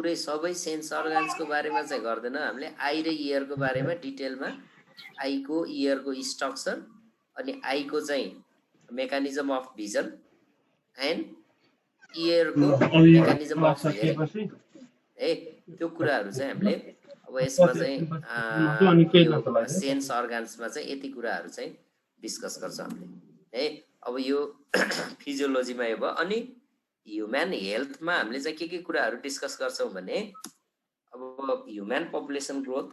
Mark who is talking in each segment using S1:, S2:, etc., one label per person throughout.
S1: पुरै सबै सेन्स अर्गान्सको बारेमा चाहिँ गर्दैन हामीले आई र इयरको बारेमा डिटेलमा आई को इयर को स्ट्रक्चर अनि आई को चाहिँ mechanism of vision and year को मेकानिजम अफ हियरिङ त्यो कुराहरू चाहिँ हामीले अब यसमा चाहिँ सेन्स अर्गान्समा चाहिँ यति कुराहरू चाहिँ डिस्कस गर्छ हामीले है। अब यो फिजियोलोजीमा यो भयो। अनि ह्युमन हेल्थमा हामीले चाहिँ के कुराहरू डिस्कस गर्छौं भने अब human population growth,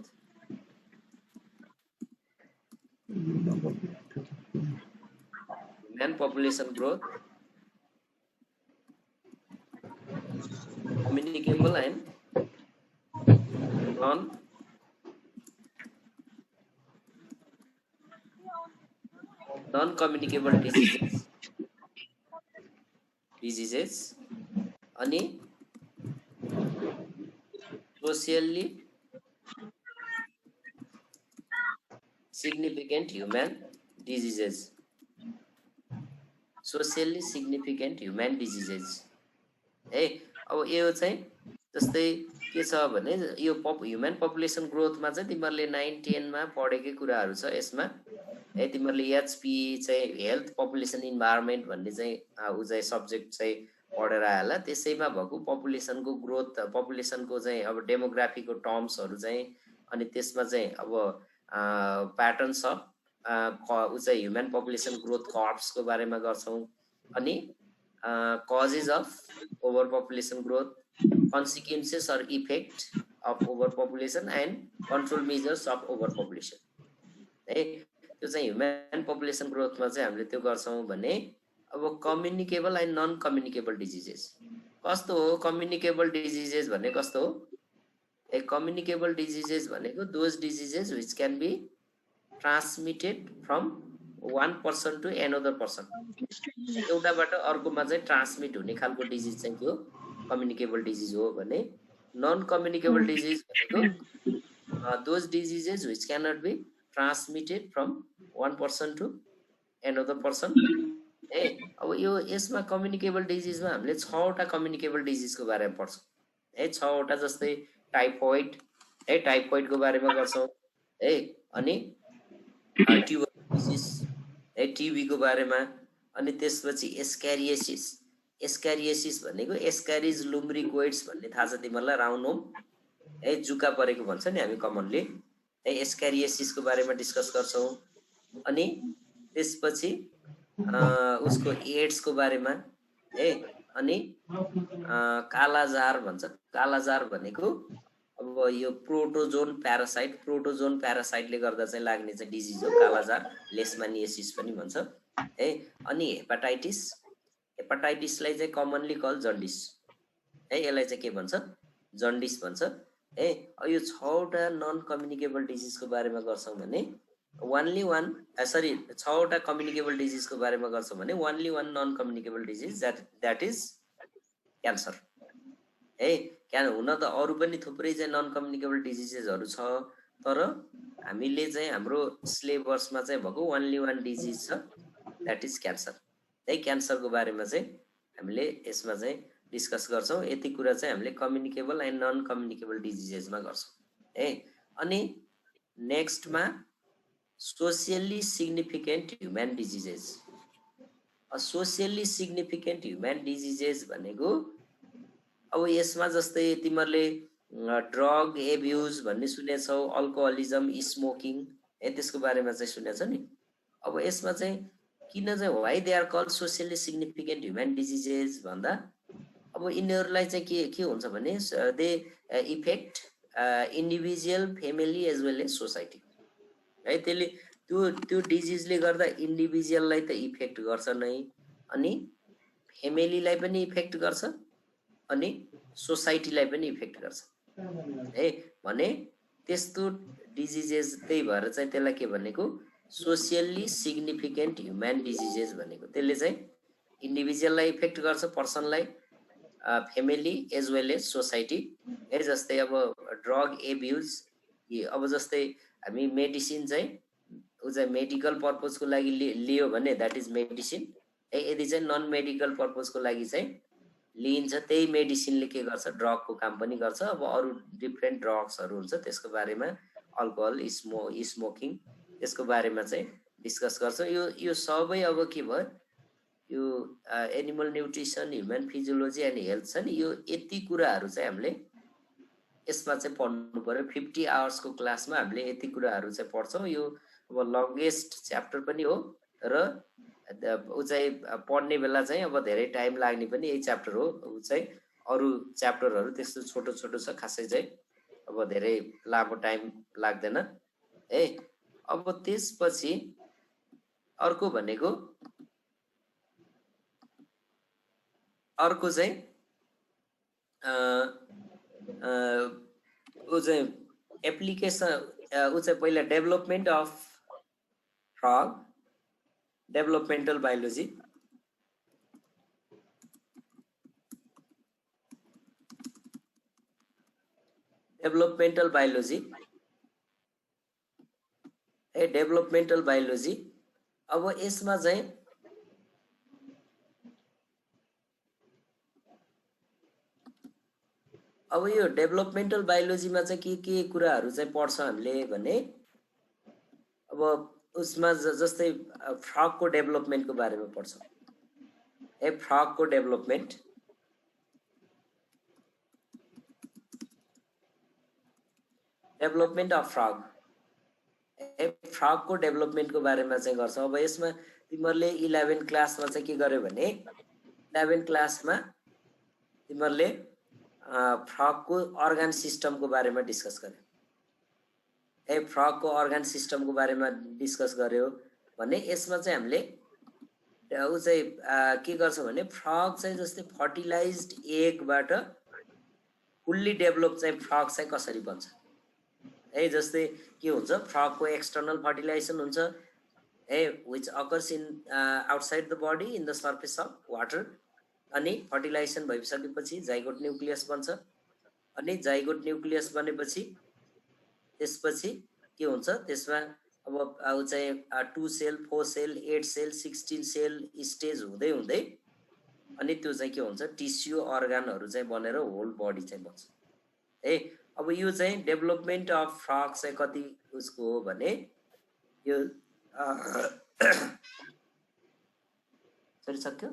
S1: communicable and non-communicable diseases अनि socially significant human diseases, है। अब यो चाहिँ जस्तै के छ भने यो ह्युमन पपुलेसन ग्रोथमा चाहिँ तिमीहरूले 9, 10 मा पढेकै कुराहरू छ यसमा है। तिमीहरूले एचपी चाहिँ हेल्थ पपुलेसन इन्भाइरोमेन्ट भन्ने चाहिँ उ चाहिँ सब्जेक्ट चाहिँ पढेर आएला। त्यसैमा भएको पपुलेसनको ग्रोथ, पपुलेसनको चाहिँ अब डेमोग्राफीको टर्म्सहरू चाहिँ अनि त्यसमा चाहिँ अब प्याटर्न्स अफ उ चाहिँ ह्युमन पपुलेसन ग्रोथ कर्भ्सको बारेमा गर्छौं। अनि causes of overpopulation growth, consequences or effect of overpopulation and control measures of overpopulation है। त्यो चाहिँ ह्युमन पपुलेसन ग्रोथमा चाहिँ हामीले त्यो गर्छौं भने अब communicable and non communicable diseases कस्तो हो। कम्युनिकेबल डिजिजेस भने कस्तो हो? ए कम्युनिकेबल डिजिजेस भनेको those diseases which can be transmitted from one person to another person, एउटाबाट अर्कोमा चाहिँ ट्रान्समिट हुने खालको डिजिज चाहिँ त्यो कम्युनिकेबल डिजिज हो भने नन कम्युनिकेबल डिजिज भनेको those diseases which can not be transmitted from one person to another person है। अब यो यसमा कम्युनिकेबल डिजिजमा हामीले 6 वटा कम्युनिकेबल डिजिजको बारेमा पढ्छौं है। 6 वटा जस्तै टाइफोइड है, टाइफोइडको बारेमा गर्छौं है। अनि ट्युबरकुलोसिस है, टीबी को बारेमा। अनि त्यसपछि एस्क्यारियोसिस, एस्क्यारियोसिस भनेको एस्क्यारिज लुम्ब्रिकोइड्स भन्ने थाहा छ तिमीहरूलाई, राउन्डहोम है जुका परेको भन्छ नि हामी कमनली है। एस्क्यारियोसिस को बारेमा डिस्कस गर्छौं। अनि त्यसपछि उसको एड्स को बारेमा है। अनि कालाजार भन्छ, कालाजार भनेको अब यो प्रोटोजोन प्यारासाइटले गर्दा चाहिँ लाग्ने चाहिँ डिजिज हो कालाजार, लेशमानियासिस पनि भन्छ है। अनि हेपाटाइटिसलाई चाहिँ कमनली कल जन्डिस है, यसलाई चाहिँ के भन्छ? जन्डिस भन्छ है। अब यो 6 वटा नन कम्युनिकेबल डिजिजको बारेमा गर्छौं भने 6 वटा कम्युनिकेबल डिजिजको बारेमा गर्छौं भने only one non communicable disease that is cancer है। हुन त अरु पनि थुप्रै चाहिँ नन कम्युनिकेबल डिजिजेसहरु छ, तर हामीले चाहिँ हाम्रो सिलेबसमा चाहिँ भएको ओन्ली वान डिजिज छ दैट इज क्यान्सर है। क्यान्सरको बारेमा चाहिँ हामीले यसमा चाहिँ डिस्कस गर्छौं। यति कुरा चाहिँ हामीले कम्युनिकेबल एन्ड नन कम्युनिकेबल डिजिजेसमा गर्छौं है। अनि नेक्स्टमा socially significant human diseases. Socially significant human diseases भनेको अब यसमा जस्तै तिमीहरूले ड्रग एब्युज भन्ने सुनेछौ, अल्कोहलिजम, स्मोकिङ है, त्यसको बारेमा चाहिँ सुनेछ नि। अब यसमा चाहिँ किन चाहिँ why they are called socially significant human diseases भन्दा अब यिनीहरूलाई चाहिँ के हुन्छ भने they affect individual, family as well as society है। त्यसले त्यो डिजिजले गर्दा इन्डिभिजुअललाई त इफेक्ट गर्छ नै, अनि फ्यामिलीलाई पनि इफेक्ट गर्छ, अनि सोसाइटीलाई पनि इफेक्ट गर्छ है। भने त्यस्तो डिजिजेस, त्यही भएर चाहिँ त्यसलाई के भनेको सोशियली सिग्निफिकेन्ट ह्युमन डिजिजेस भनेको। त्यसले चाहिँ इन्डिभिजुअललाई इफेक्ट गर्छ, पर्सनलाई, family as well as society है। जस्तै अब ड्रग एब्युज, अब जस्तै हामी मेडिसिन चाहिँ उ चाहिँ मेडिकल पर्पजको लागि लियो भने दैट इज मेडिसिन है। यदि चाहिँ नन मेडिकल पर्पजको लागि चाहिँ लिन्छ त्यही मेडिसिनले के गर्छ ड्रगको काम पनि गर्छ अब अरू डिफ्रेन्ट ड्रग्सहरू हुन्छ त्यसको बारेमा अल्कोहल स्मोकिङ त्यसको बारेमा चाहिँ डिस्कस गर्छ यो सबै अब के भयो यो animal nutrition human physiology and health छ नि यो यति कुराहरू चाहिँ हामीले यसमा चाहिँ पढ्नु पर्यो 50 आवर्सको क्लासमा हामीले यति कुराहरू चाहिँ पढ्छौँ यो अब लङ्गेस्ट च्याप्टर पनि हो र ऊ चाहिँ पढ्ने बेला चाहिँ अब धेरै टाइम लाग्ने पनि यही च्याप्टर हो ऊ चाहिँ अरू च्याप्टरहरू त्यस्तो छोटो छोटो छ खासै चाहिँ अब धेरै लामो टाइम लाग्दैन है अब त्यसपछि अर्को भनेको अर्को चाहिँ ऊ चाहिँ एप्लिकेसन ऊ चाहिँ पहिला development of frog developmental biology developmental biology अब यसमा चाहिँ अब यो डेभलपमेन्टल बायोलोजीमा चाहिँ के कुराहरू चाहिँ पढ्छ हामीले भने अब उसमा जस्तै फ्रगको डेभलपमेन्टको बारेमा पढ्छ फ्रगको डेभलपमेन्ट अफ फ्रग फ्रगको डेभलपमेन्टको बारेमा चाहिँ गर्छ अब यसमा तिमीहरूले 11 क्लासमा चाहिँ के गर्यो भने 11 क्लासमा तिमीहरूले फ्रगको अर्गान सिस्टमको बारेमा डिस्कस गर्यो फ्रगको अर्गान सिस्टमको बारेमा डिस्कस गर्यो भने यसमा चाहिँ हामीले ऊ चाहिँ के गर्छ भने फ्रग चाहिँ जस्तै फर्टिलाइज्ड एगबाट फुल्ली डेभलप चाहिँ फ्रग चाहिँ कसरी बन्छ जस्तै के हुन्छ फ्रगको एक्सटर्नल फर्टिलाइजेसन हुन्छ which occurs in outside the body in the surface of water अनि फर्टिलाइजेसन भइसकेपछि जाइगोट न्युक्लियस बन्छ अनि जाइगोट न्युक्लियस बनेपछि त्यसपछि के हुन्छ त्यसमा अब चाहिँ 2 cell 4 cell 8 cell 16 cell stage हुँदै हुँदै अनि त्यो चाहिँ के हुन्छ टिस्यु अर्गानहरू चाहिँ बनेर होल बडी चाहिँ बन्छ अब यो चाहिँ डेभलपमेन्ट अफ फ्रग चाहिँ कति उसको हो भने यो सक्यो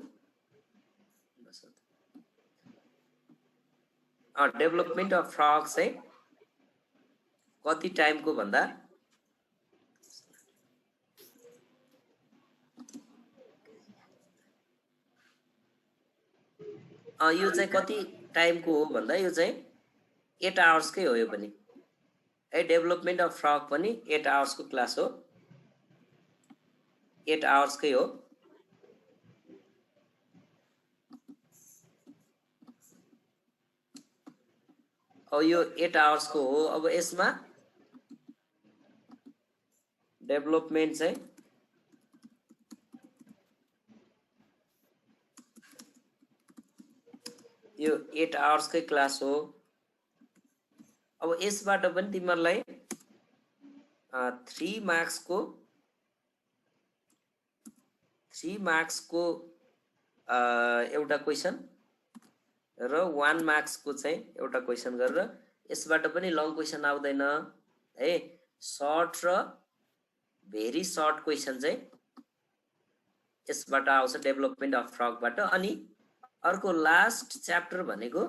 S1: डेभलपमेन्ट अफ फ्रग चाहिँ कति टाइमको भन्दा यो चाहिँ कति टाइमको हो भन्दा यो चाहिँ 8 आवर्सकै हो यो पनि डेभलपमेन्ट अफ फ्रग पनि 8 आवर्सको क्लास हो 8 आवर्सकै हो अब यो 8 आवर्सको हो अब यसमा डेभलपमेन्ट चाहिँ यो 8 आवर्सकै क्लास हो अब यसबाट पनि तिमीहरूलाई 3 मार्क्सको एउटा क्वेसन र 1 मार्क्सको चाहिँ एउटा क्वेसन गरेर यसबाट पनि लङ क्वेसन आउँदैन सर्ट र भेरी सर्ट क्वेसन चाहिँ यसबाट आउँछ डेभलपमेन्ट अफ फ्रगबाट अनि अर्को लास्ट च्याप्टर भनेको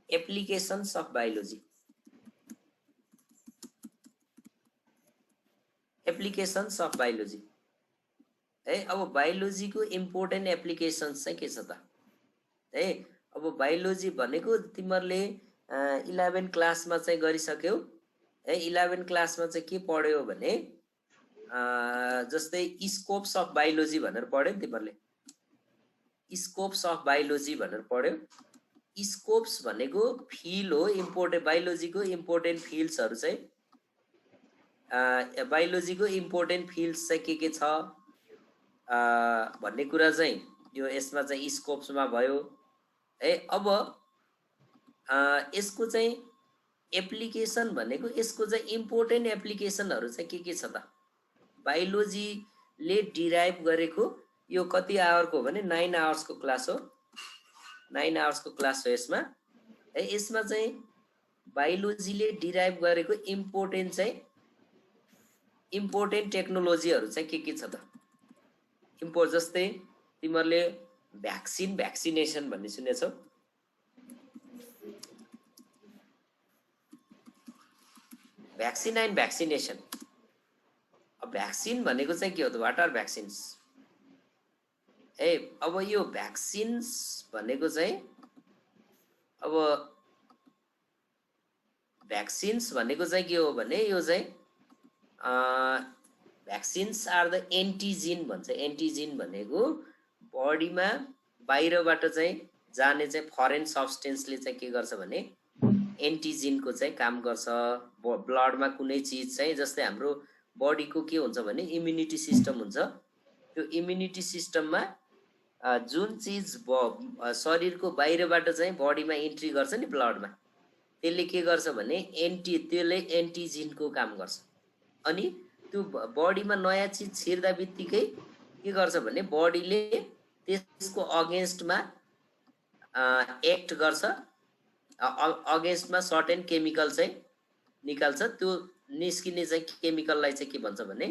S1: एप्लिकेशन्स अफ बायोलोजी अब बायोलोजीको इम्पोर्टेन्ट एप्लिकेशन्स चाहिँ के छ त अब बायोलोजी भनेको तिमीहरूले 11 क्लासमा चाहिँ गरिसक्यौ 11 क्लासमा चाहिँ के पढ्यो भने जस्तै स्कोप्स अफ बायोलोजी भनेर पढ्यो नि तिमीहरूले स्कोप्स अफ बायोलोजी भनेर पढ्यो स्कोप्स भनेको फिल्ड हो इम्पोर्टेन्ट बायोलोजीको इम्पोर्टेन्ट फिल्ड्सहरू चाहिँ बायोलोजीको इम्पोर्टेन्ट फिल्ड्स चाहिँ के छ भन्ने कुरा चाहिँ यो यसमा चाहिँ स्कोप्समा भयो अब यसको चाहिँ एप्लिकेसन भनेको यसको चाहिँ इम्पोर्टेन्ट एप्लिकेसनहरू चाहिँ के छ त बायोलोजीले डिराइभ गरेको यो कति आवरको हो भने 9 आवर्सको क्लास हो 9 आवर्सको क्लास हो यसमा है। यसमा चाहिँ बायोलोजीले डिराइभ गरेको इम्पोर्टेन्ट टेक्नोलोजीहरू चाहिँ के छ त? जस्तै तिमीहरूले भ्याक्सिनेसन भन्ने सुनेछौ? Vaccine and vaccination. भ्याक्सिन भनेको चाहिँ के हो त? What are vaccines? अब यो भ्याक्सिन्स भनेको चाहिँ अब भ्याक्सिन्स भनेको चाहिँ के हो भने यो चाहिँ भ्याक्सिन्स आर द एन्टिजिन भन्छ। एन्टिजिन भनेको बडीमा बाहिरबाट चाहिँ जाने चाहिँ फरेन सब्सटेन्सले चाहिँ के गर्छ भने एन्टिजिनको चाहिँ काम गर्छ। ब्लडमा कुनै चिज चाहिँ जस्तै हाम्रो बडीको के हुन्छ भने इम्युनिटी सिस्टम हुन्छ। त्यो इम्युनिटी सिस्टममा जुन चिज शरीरको बाहिरबाट चाहिँ बडीमा इन्ट्री गर्छ नि ब्लडमा, त्यसले के गर्छ भने त्यसले एन्टिजिनको काम गर्छ। अनि त्यो बडीमा नयाँ चिज छिर्दा बित्तिकै के गर्छ भने बडीले त्यसको अगेन्स्टमा एक्ट गर्छ। अगेन्स्टमा सर्टेन केमिकल चाहिँ निकाल्छ। त्यो निस्किने चाहिँ केमिकललाई चाहिँ के भन्छ भने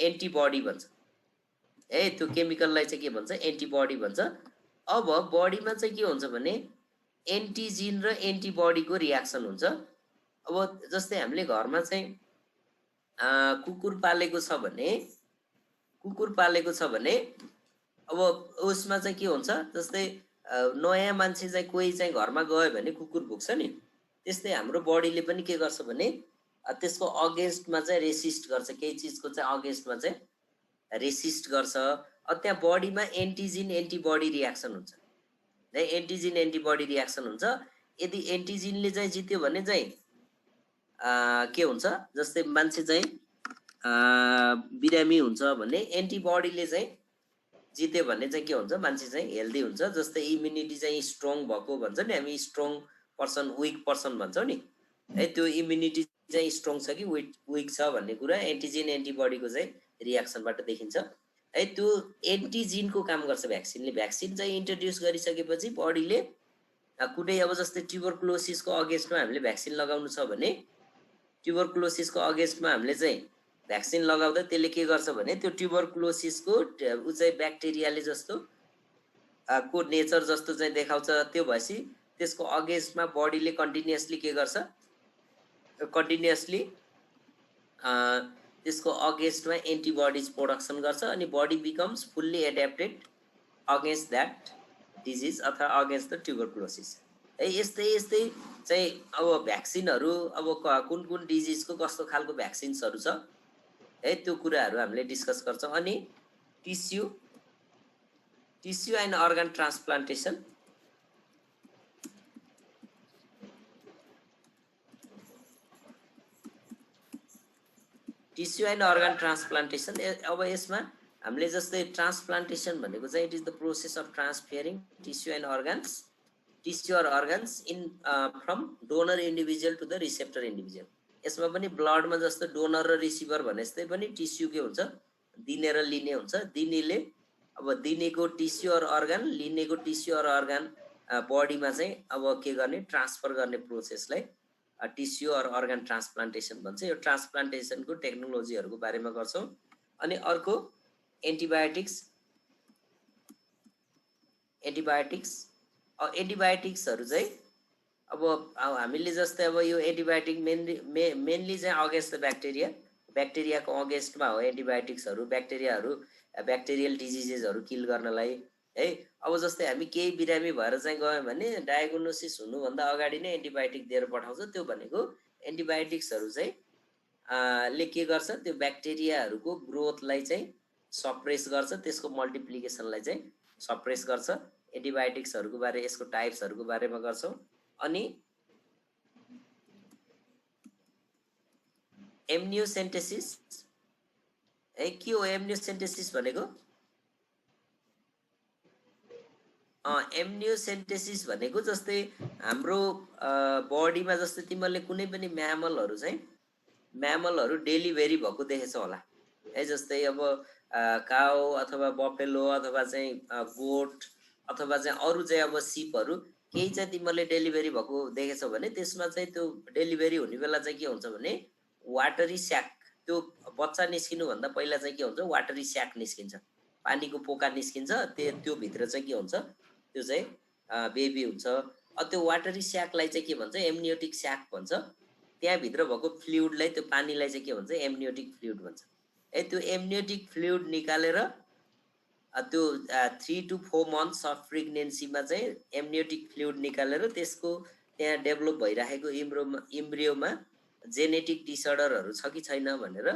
S1: एन्टिबडी भन्छ है। त्यो केमिकललाई चाहिँ के भन्छ? एन्टिबडी भन्छ। अब बडीमा चाहिँ के हुन्छ भने एन्टिजिन र एन्टिबडीको रियाक्सन हुन्छ। अब जस्तै हामीले घरमा चाहिँ कुकुर पालेको छ भने अब उसमा चाहिँ के हुन्छ? जस्तै नयाँ मान्छे चाहिँ कोही चाहिँ घरमा गयो भने कुकुर भुक्छ नि, त्यस्तै हाम्रो बडीले पनि के गर्छ भने त्यसको अगेन्स्टमा चाहिँ रेसिस्ट गर्छ। केही चिजको चाहिँ अगेन्स्टमा चाहिँ रेसिस्ट गर्छ। त्यहाँ बडीमा एन्टिजिन एन्टिबडी रियाक्सन हुन्छ है। एन्टिजिन एन्टिबडी रियाक्सन हुन्छ। यदि एन्टिजिनले चाहिँ जित्यो भने चाहिँ के हुन्छ? जस्तै मान्छे चाहिँ बिरामी हुन्छ भने एन्टिबडीले चाहिँ जित्यो भने चाहिँ के हुन्छ? मान्छे चाहिँ हेल्दी हुन्छ। जस्तै इम्युनिटी चाहिँ स्ट्रङ भएको भन्छ नि हामी, स्ट्रङ पर्सन विक पर्सन भन्छौँ नि है। त्यो इम्युनिटी चाहिँ स्ट्रङ छ कि विक छ भन्ने कुरा एन्टिजिन एन्टिबडीको चाहिँ रियाक्सनबाट देखिन्छ है। त्यो एन्टिजिनको काम गर्छ भ्याक्सिनले। भ्याक्सिन चाहिँ इन्ट्रोड्युस गरिसकेपछि बडीले कुनै अब जस्तै ट्युबरकुलोसिसको अगेन्स्टमा हामीले भ्याक्सिन लगाउनु छ भने ट्युबरकुलोसिसको अगेन्स्टमा हामीले चाहिँ भ्याक्सिन लगाउँदा त्यसले के गर्छ भने त्यो ट्युबरकुलोसिसको ऊ चाहिँ ब्याक्टेरियाले जस्तो को नेचर जस्तो चाहिँ देखाउँछ। त्यो भएपछि त्यसको अगेन्स्टमा बडीले कन्टिन्युअसली के गर्छ? कन्टिन्युअसली त्यसको अगेन्स्टमा एन्टिबडिज प्रोडक्सन गर्छ अनि body becomes fully adapted against that disease अथवा अगेन्स्ट द ट्युबरकुलोसिस है। यस्तै चाहिँ अब भ्याक्सिनहरू अब कुन डिजिजको कस्तो खालको भ्याक्सिन्सहरू छ है, त्यो कुराहरू हामीले डिस्कस गर्छौँ। अनि tissue and organ transplantation. Tissue and organ transplantation. अब यसमा हामीले जस्तै ट्रान्सप्लान्टेसन भनेको चाहिँ it is the process of transferring tissue or organs in from donor individual to the receptor individual. यसमा पनि ब्लडमा जस्तो डोनर र रिसिभर भने जस्तै पनि टिस्यु के हुन्छ? दिने र लिने हुन्छ। दिनेले अब दिनेको टिस्यु अर अर्गन, लिनेको टिस्यु अर अर्गन बडीमा चाहिँ अब के गर्ने? ट्रान्सफर गर्ने प्रोसेसलाई टिस्यु अर अर्गन ट्रान्सप्लान्टेसन भन्छ। यो ट्रान्सप्लान्टेसनको टेक्नोलोजीहरूको बारेमा गर्छौँ। अनि अर्को एन्टिबायोटिक्सहरू चाहिँ अब हामीले जस्तै अब यो एन्टिबायोटिक मेनली चाहिँ अगेन्स्ट द ब्याक्टेरियाको अगेन्स्टमा हो एन्टिबायोटिक्सहरू। ब्याक्टेरियल डिजिजेसहरू किल गर्नलाई है। अब जस्तै हामी केही बिरामी भएर चाहिँ गयौँ भने डायग्नोसिस हुनुभन्दा अगाडि नै एन्टिबायोटिक दिएर पठाउँछ। त्यो भनेको एन्टिबायोटिक्सहरू चाहिँ ले के गर्छ? त्यो ब्याक्टेरियाहरूको ग्रोथलाई चाहिँ सप्रेस गर्छ, त्यसको मल्टिप्लिकेसनलाई चाहिँ सप्रेस गर्छ। एन्टिबायोटिक्सहरूको बारे, यसको टाइप्सहरूको बारेमा गर्छौँ। अनि एम्नियोसेन्टेसिस है। के हो एम्नियोसेन्टेसिस भनेको? एम्नियोसेन्टेसिस भनेको जस्तै हाम्रो बडीमा जस्तै तिमीहरूले कुनै पनि म्यामलहरू डेलिभरी भएको देखेछौ होला है। जस्तै अब काउ अथवा बफेलो अथवा चाहिँ गोट अथवा चाहिँ अरू चाहिँ अब सिपहरू केही चाहिँ तिमीहरूले डेलिभरी भएको देखेछौ भने त्यसमा चाहिँ त्यो डेलिभरी हुने बेला चाहिँ के हुन्छ भने वाटरी स्याक, त्यो बच्चा निस्किनु भन्दा पहिला चाहिँ के हुन्छ वाटरी स्याक निस्किन्छ, पानीको पोका निस्किन्छ, त्यो भित्र चाहिँ के हुन्छ त्यो चाहिँ बेबी हुन्छ। त्यो वाटरी स्याकलाई चाहिँ के भन्छ एम्नियोटिक स्याक भन्छ। त्यहाँभित्र भएको फ्लुइडलाई त्यो पानीलाई चाहिँ के भन्छ एम्नियोटिक फ्लुइड भन्छ। त्यो एम्नियोटिक फ्लुइड निकालेर त्यो 3 to 4 months अफ प्रेग्नेन्सीमा चाहिँ एम्नियोटिक फ्लुइड निकालेर त्यसको त्यहाँ डेभलप भइरहेको इम्ब्रियोमा जेनेटिक डिसअर्डरहरू छ कि छैन भनेर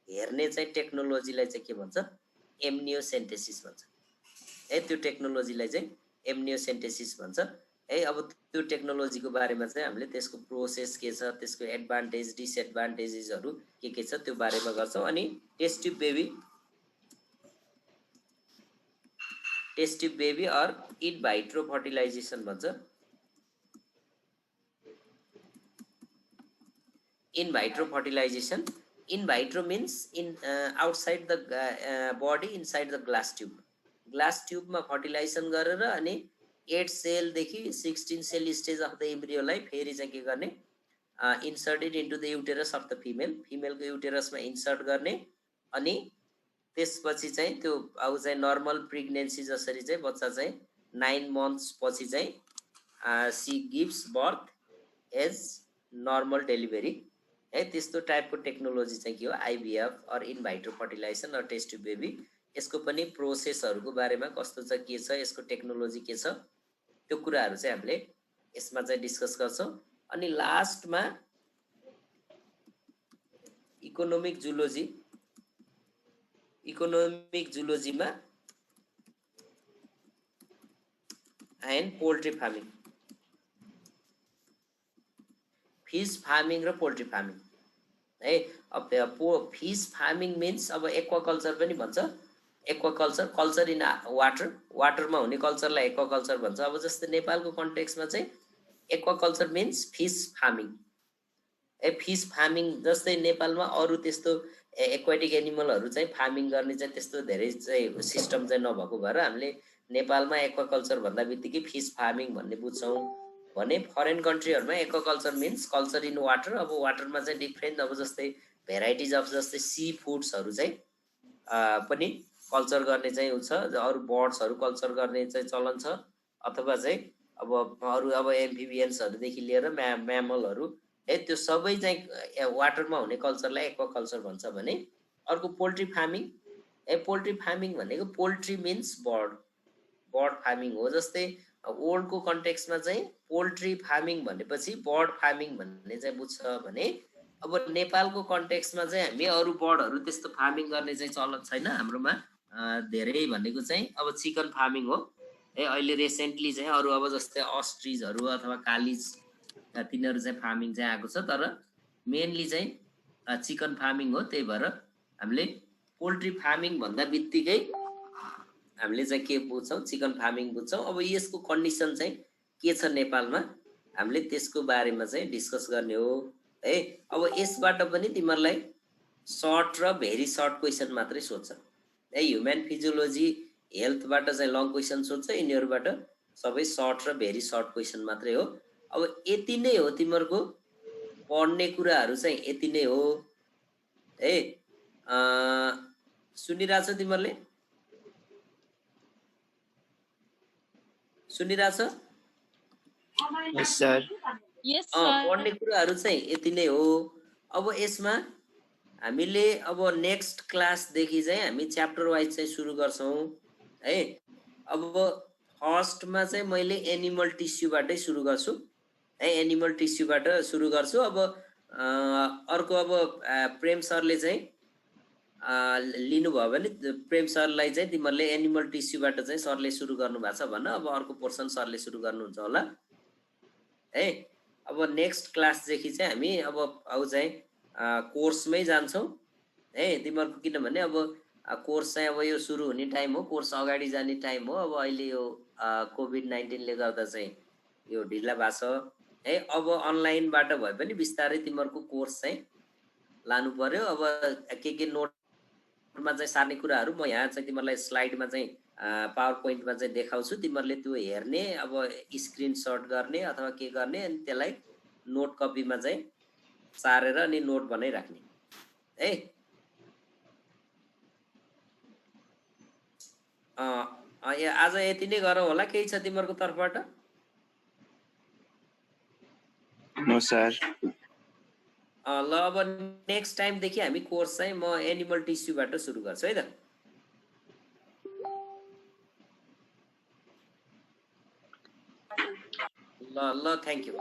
S1: हेर्ने चाहिँ टेक्नोलोजीलाई चाहिँ के भन्छ एम्नियोसेन्टेसिस भन्छ। त्यो टेक्नोलोजीलाई चाहिँ एम्नियोसेन्टेसिस भन्छ। अब त्यो टेक्नोलोजीको बारेमा चाहिँ हामीले त्यसको प्रोसेस के छ, त्यसको एडभान्टेज डिसएडभान्टेजेसहरू के छ त्यो बारेमा गर्छौँ। अनि test tube baby or in vitro fertilisation भन्छ। In vitro fertilisation, in vitro means in outside the body inside the glass tube. Glass ट्युबमा फर्टिलाइजेसन गरेर अनि 8 सेलदेखि 16 सेल स्टेज अफ द इम्ब्रियोलाई फेरि चाहिँ के गर्ने inserted into the uterus of the फिमेलको युटेरसमा इन्सर्ट गर्ने। अनि त्यसपछि चाहिँ त्यो अब चाहिँ नर्मल प्रेग्नेन्सी जसरी चाहिँ बच्चा चाहिँ 9 months पछि चाहिँ she gives birth as normal delivery. त्यस्तो टाइपको टेक्नोलोजी चाहिँ के हो IVF or in vitro fertilisation or test tube baby. यसको पनि प्रोसेसहरूको बारेमा कस्तो छ के छ, यसको टेक्नोलोजी के छ, त्यो कुराहरू चाहिँ हामीले यसमा चाहिँ डिस्कस गर्छौँ। अनि लास्टमा इकोनोमिक जुलोजीमा and poultry farming, fish farming र पोल्ट्री फार्मिङ। अब फिस फार्मिङ मिन्स अब एक्वाकल्चर पनि भन्छ। एक्वाकल्चर, कल्चर इन वाटरमा हुने कल्चरलाई एक्वाकल्चर भन्छ। अब जस्तै नेपालको कन्टेक्स्टमा चाहिँ aquaculture means fish farming. Fish farming जस्तै नेपालमा अरू त्यस्तो एक्वाटिक एनिमलहरू चाहिँ फार्मिङ गर्ने चाहिँ त्यस्तो धेरै चाहिँ सिस्टम चाहिँ नभएको भएर हामीले नेपालमा एक्वाकल्चर भन्दा बित्तिकै फिस फार्मिङ भन्ने बुझ्छौँ भने फरेन कन्ट्रीहरूमा aquaculture means culture in water. अब वाटरमा चाहिँ डिफ्रेन्ट अब जस्तै भेराइटिज अफ जस्तै सी फुड्सहरू चाहिँ पनि कल्चर गर्ने चाहिँ छ, अरू बर्ड्सहरू कल्चर गर्ने चाहिँ चलन छ, अथवा चाहिँ अब अरू अब एम्फिबियन्सहरूदेखि लिएर म्यामलहरू त्यो सबै चाहिँ वाटरमा हुने कल्चरलाई एक्वाकल्चर भन्छ भने अर्को पोल्ट्री फार्मिङ। पोल्ट्री फार्मिङ भनेको पोल्ट्री मिन्स बर्ड फार्मिङ हो। जस्तै ओल्डको कन्टेक्स्टमा चाहिँ पोल्ट्री फार्मिङ भनेपछि बर्ड फार्मिङ भन्ने चाहिँ बुझ्छ भने अब नेपालको कन्टेक्स्टमा चाहिँ हामी अरू बर्डहरू त्यस्तो फार्मिङ गर्ने चाहिँ चलन छैन हाम्रोमा। धेरै भनेको चाहिँ अब चिकन फार्मिङ हो। अहिले रिसेन्टली चाहिँ अरू अब जस्तै अस्ट्रिजहरू अथवा कालिज तिनीहरू चाहिँ फार्मिङ चाहिँ आएको छ, तर मेनली चाहिँ चिकन फार्मिङ हो। त्यही भएर हामीले पोल्ट्री फार्मिङ भन्दा बित्तिकै हामीले चाहिँ के बुझ्छौँ चिकन फार्मिङ बुझ्छौँ। अब यसको कन्डिसन चाहिँ के छ नेपालमा हामीले त्यसको बारेमा चाहिँ डिस्कस गर्ने हो। अब यसबाट पनि तिमीहरूलाई सर्ट र भेरी सर्ट क्वेसन मात्रै सोध्छ। ह्युमन फिजियोलोजी हेल्थबाट चाहिँ लङ क्वेसन सोध्छ, यिनीहरूबाट सबै सर्ट र भेरी सर्ट क्वेसन मात्रै हो। अब यति नै हो तिमीहरूको पढ्ने कुराहरू चाहिँ यति नै हो। सुनिरहेछ तिमीहरूले? सुनिरहेछ?
S2: यस सर।
S1: पढ्ने कुराहरू चाहिँ यति नै हो। अब यसमा हामीले अब नेक्स्ट क्लासदेखि चाहिँ हामी च्याप्टर वाइज चाहिँ सुरु गर्छौँ है। अब फर्स्टमा चाहिँ मैले एनिमल टिस्युबाटै सुरु गर्छु एनिमल टिस्युबाट सुरु गर्छु। अब अर्को अब प्रेम सरले चाहिँ लिनुभयो भने प्रेम सरलाई चाहिँ तिमीहरूले एनिमल टिस्युबाट चाहिँ सरले सुरु गर्नुभएको छ भन, अब अर्को पोर्सन सरले सुरु गर्नुहुन्छ होला है। अब नेक्स्ट क्लासदेखि चाहिँ हामी अब चाहिँ कोर्समै जान्छौँ है तिमीहरूको, किनभने अब कोर्स चाहिँ अब यो सुरु हुने टाइम हो, कोर्स अगाडि जाने टाइम हो। अब अहिले यो कोभिड-19ले गर्दा चाहिँ यो ढिला भएको छ है। अब अनलाइनबाट भए पनि बिस्तारै तिमीहरूको कोर्स चाहिँ लानु पर्यो। अब के नोटमा चाहिँ सार्ने कुराहरू म यहाँ चाहिँ तिमीहरूलाई स्लाइडमा चाहिँ पावर पोइन्टमा चाहिँ देखाउँछु, तिमीहरूले त्यो हेर्ने, अब स्क्रिनसट गर्ने अथवा के गर्ने, अनि त्यसलाई नोट कपीमा चाहिँ सारेर अनि नोट बनाइराख्ने है। आज यति नै गरौँ होला, केही छ तिमीहरूको तर्फबाट?
S2: No sir.
S1: ल अब नेक्स्ट टाइमदेखि हामी कोर्स चाहिँ म एनिमल टिस्युबाट सुरु गर्छु है त। ल ल थ्याङ्क यू।